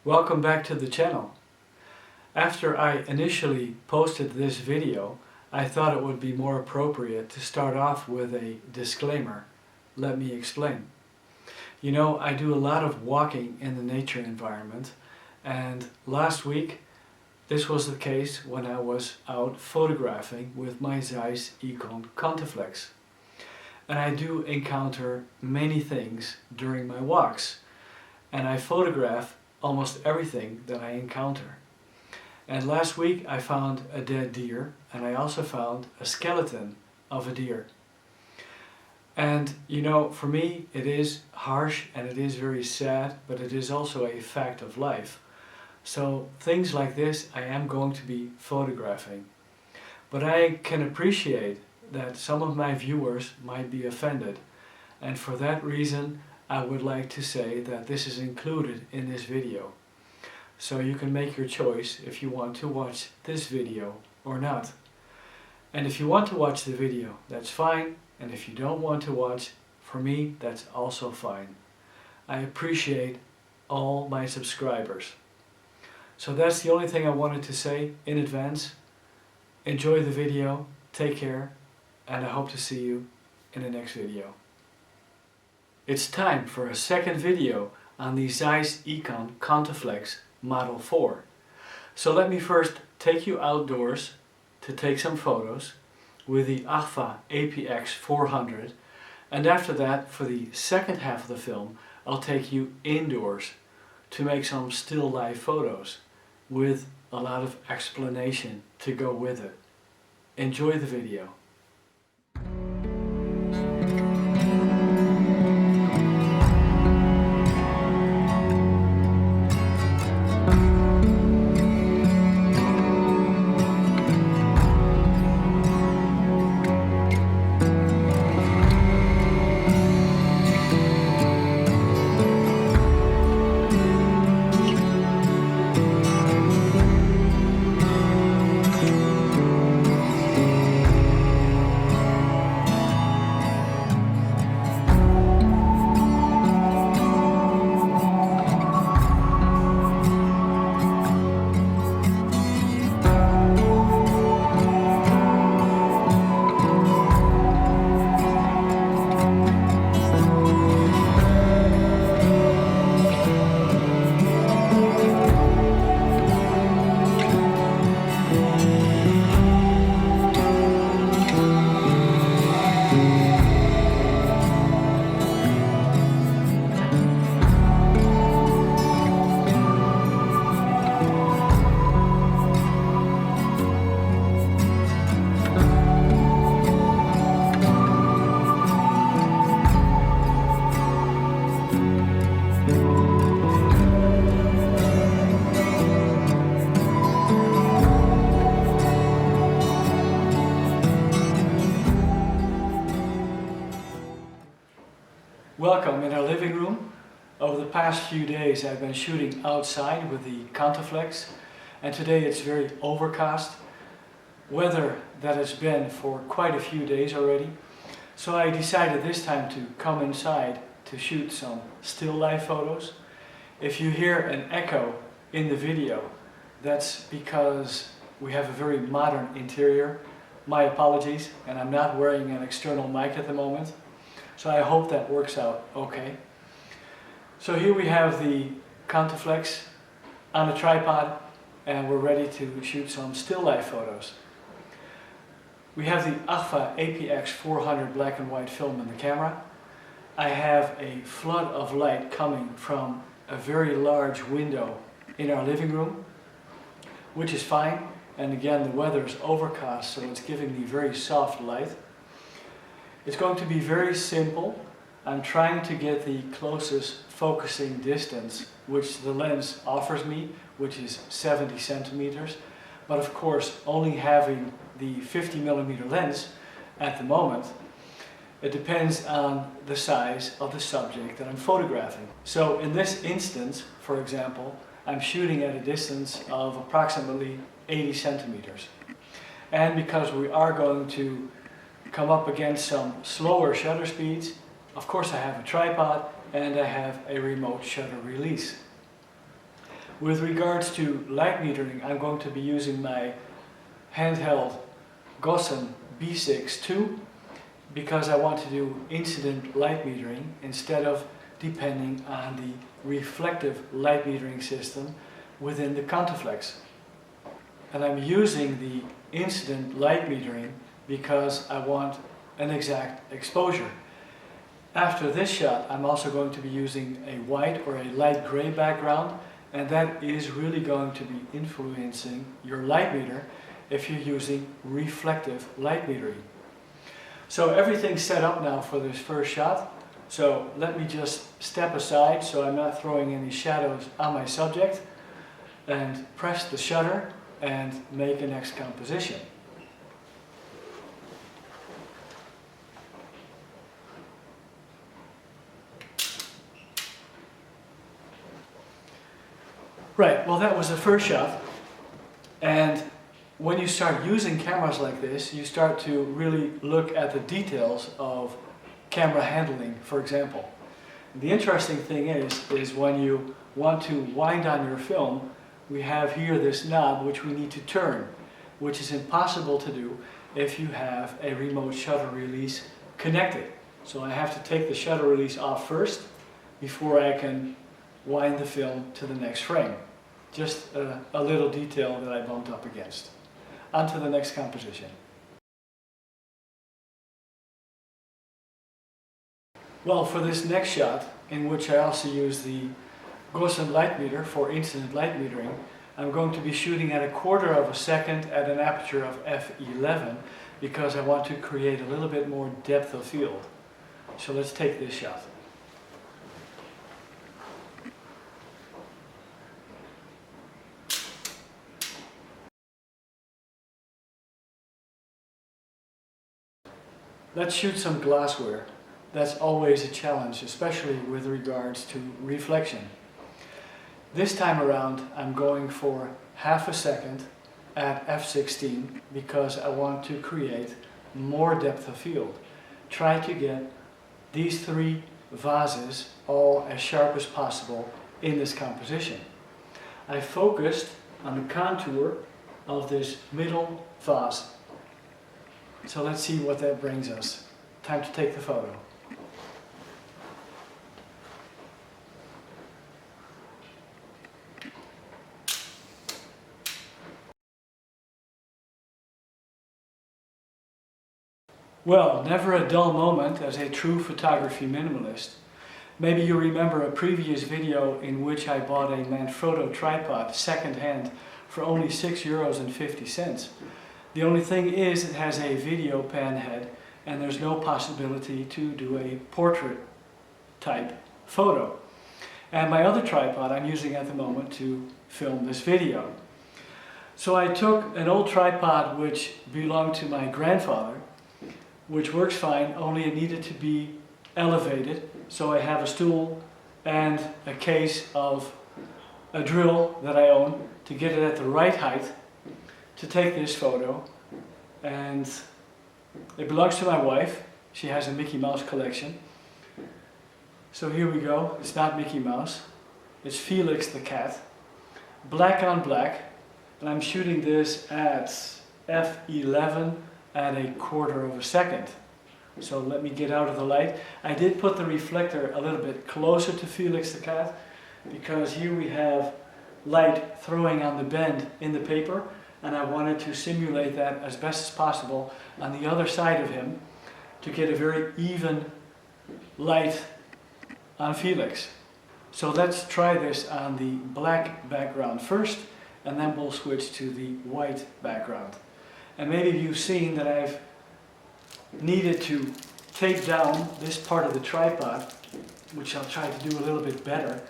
Welcome back to the channel. After I initially posted this video, I thought it would be more appropriate to start off with a disclaimer. Let me explain. You know, I do a lot of walking in the nature environment, and last week this was the case when I was out photographing with my Zeiss Ikon Contaflex. And I do encounter many things during my walks, and I photograph almost everything that I encounter. And last week I found a dead deer, and I also found a skeleton of a deer. And you know, for me it is harsh and it is very sad, but it is also a fact of life. So things like this I am going to be photographing. But I can appreciate that some of my viewers might be offended, and for that reason I would like to say that this is included in this video. So you can make your choice if you want to watch this video or not. And if you want to watch the video, that's fine, and if you don't want to watch, for me that's also fine. I appreciate all my subscribers. So that's the only thing I wanted to say in advance. Enjoy the video, take care, and I hope to see you in the next video. It's time for a second video on the Zeiss Ikon Contaflex Model 4. So let me first take you outdoors to take some photos with the Agfa APX 400, and after that, for the second half of the film, I'll take you indoors to make some still life photos with a lot of explanation to go with it. Enjoy the video. Welcome in our living room. Over the past few days I've been shooting outside with the Contaflex, and today it's very overcast. Weather that has been for quite a few days already. So I decided this time to come inside to shoot some still life photos. If you hear an echo in the video, that's because we have a very modern interior. My apologies, and I'm not wearing an external mic at the moment. So I hope that works out okay. So here we have the Contaflex on a tripod, and we're ready to shoot some still life photos. We have the Agfa APX 400 black and white film in the camera. I have a flood of light coming from a very large window in our living room, which is fine. And again, the weather is overcast, so it's giving me very soft light. It's going to be very simple. I'm trying to get the closest focusing distance which the lens offers me, which is 70 centimeters. But of course, only having the 50mm lens at the moment, it depends on the size of the subject that I'm photographing. So in this instance, for example, I'm shooting at a distance of approximately 80 centimeters. And because we are going to come up against some slower shutter speeds, of course I have a tripod and I have a remote shutter release. With regards to light metering, I'm going to be using my handheld Gossen B6 II because I want to do incident light metering instead of depending on the reflective light metering system within the Contaflex. And I'm using the incident light metering because I want an exact exposure. After this shot, I'm also going to be using a white or a light gray background, and that is really going to be influencing your light meter if you're using reflective light metering. So everything's set up now for this first shot. So let me just step aside so I'm not throwing any shadows on my subject, and press the shutter and make a next composition. Right, well that was the first shot, and when you start using cameras like this, you start to really look at the details of camera handling, for example. The interesting thing is when you want to wind on your film, we have here this knob which we need to turn, which is impossible to do if you have a remote shutter release connected. So I have to take the shutter release off first before I can wind the film to the next frame. Just a little detail that I bumped up against. On to the next composition. Well, for this next shot, in which I also use the Gossen light meter for incident light metering, I'm going to be shooting at 1/4 of a second at an aperture of f11 because I want to create a little bit more depth of field. So let's take this shot. Let's shoot some glassware. That's always a challenge, especially with regards to reflection. This time around I'm going for 1/2 a second at f16 because I want to create more depth of field. Try to get these 3 vases all as sharp as possible in this composition. I focused on the contour of this middle vase. So let's see what that brings us. Time to take the photo. Well, never a dull moment as a true photography minimalist. Maybe you remember a previous video in which I bought a Manfrotto tripod second-hand for only €6.50. The only thing is it has a video pan head and there's no possibility to do a portrait type photo. And my other tripod I'm using at the moment to film this video. So I took an old tripod which belonged to my grandfather, which works fine, only it needed to be elevated. So I have a stool and a case of a drill that I own to get it at the right height to take this photo. And it belongs to my wife. She has a Mickey Mouse collection. So here we go. It's not Mickey Mouse. It's Felix the cat. Black on black. And I'm shooting this at f11 at 1/4 of a second. So let me get out of the light. I did put the reflector a little bit closer to Felix the cat because here we have light throwing on the bend in the paper, and I wanted to simulate that as best as possible on the other side of him to get a very even light on Felix. So let's try this on the black background first, and then we'll switch to the white background. And maybe you've seen that I've needed to tape down this part of the tripod, which I'll try to do a little bit better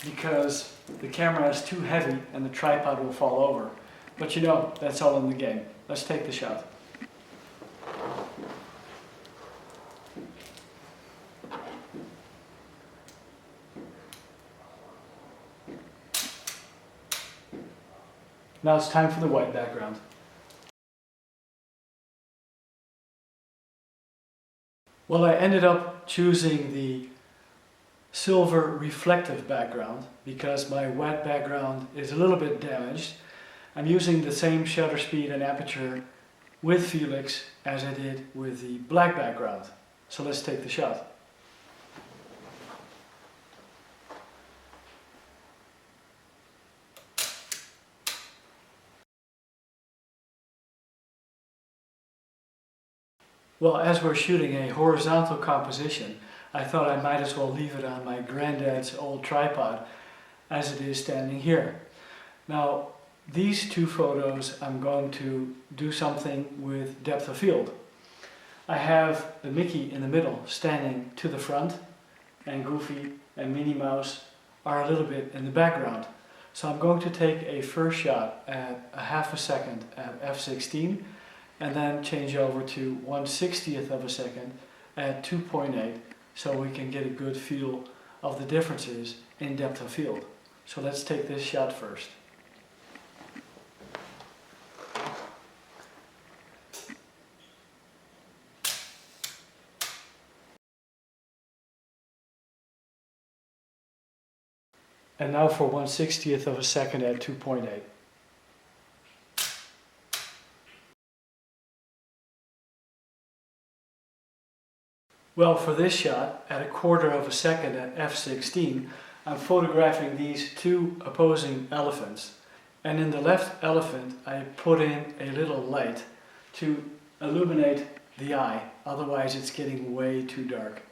because the camera is too heavy and the tripod will fall over. But you know, that's all in the game. Let's take the shot. Now it's time for the white background. Well, I ended up choosing the silver reflective background because my wet background is a little bit damaged. I'm using the same shutter speed and aperture with Felix as I did with the black background. So let's take the shot. Well, as we're shooting a horizontal composition, I thought I might as well leave it on my granddad's old tripod as it is standing here. Now, these two photos I'm going to do something with depth of field. I have the Mickey in the middle standing to the front, and Goofy and Minnie Mouse are a little bit in the background. So I'm going to take a first shot at a half a second at f/16 and then change over to 1/60th of a second at 2.8 so we can get a good feel of the differences in depth of field. So let's take this shot first. And now for 1/60th of a second at 2.8. Well, for this shot, at a quarter of a second at f/16, I'm photographing these two opposing elephants. And in the left elephant, I put in a little light to illuminate the eye, otherwise it's getting way too dark.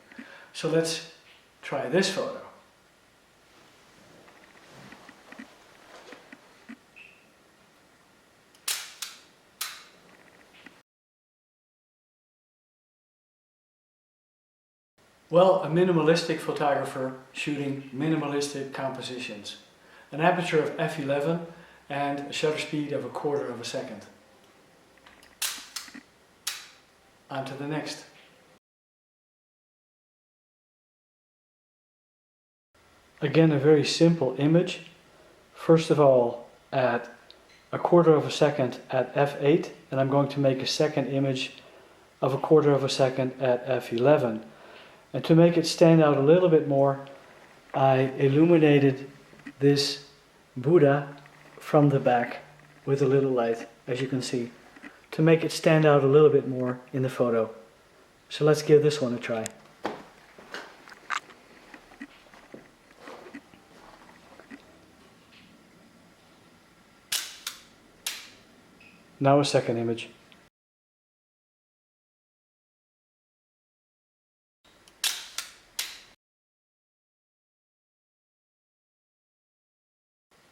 So let's try this photo. Well, a minimalistic photographer shooting minimalistic compositions. An aperture of f11 and a shutter speed of a quarter of a second. On to the next. Again, a very simple image. First of all, at a quarter of a second at f8, and I'm going to make a second image of a quarter of a second at f11. And to make it stand out a little bit more, I illuminated this Buddha from the back with a little light, as you can see, to make it stand out a little bit more in the photo. So let's give this one a try. Now a second image.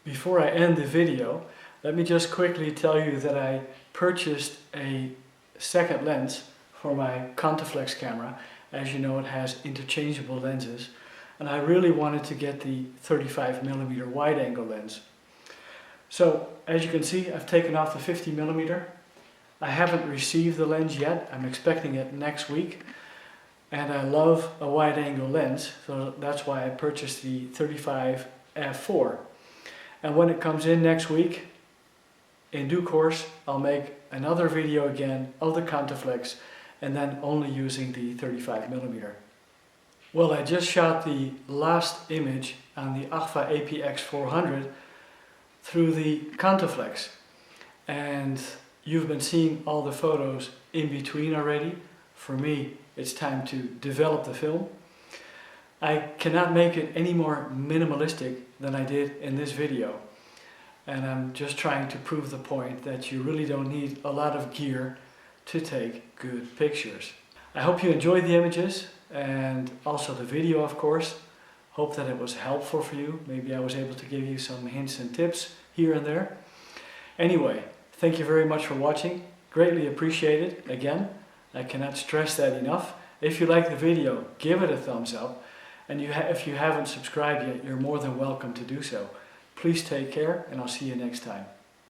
Before I end the video, let me just quickly tell you that I purchased a second lens for my Contaflex camera. As you know, it has interchangeable lenses, and I really wanted to get the 35mm wide angle lens. So, as you can see, I've taken off the 50mm. I haven't received the lens yet. I'm expecting it next week. And I love a wide angle lens, so that's why I purchased the 35 f4. And when it comes in next week, in due course, I'll make another video again of the Contaflex and then only using the 35mm. Well, I just shot the last image on the Agfa APX400 through the Contaflex. And you've been seeing all the photos in between already. For me, it's time to develop the film. I cannot make it any more minimalistic than I did in this video. And I'm just trying to prove the point that you really don't need a lot of gear to take good pictures. I hope you enjoyed the images and also the video, of course. Hope that it was helpful for you. Maybe I was able to give you some hints and tips here and there. Anyway, thank you very much for watching. Greatly appreciated. Again, I cannot stress that enough. If you like the video, give it a thumbs up. And if you haven't subscribed yet, you're more than welcome to do so. Please take care, and I'll see you next time.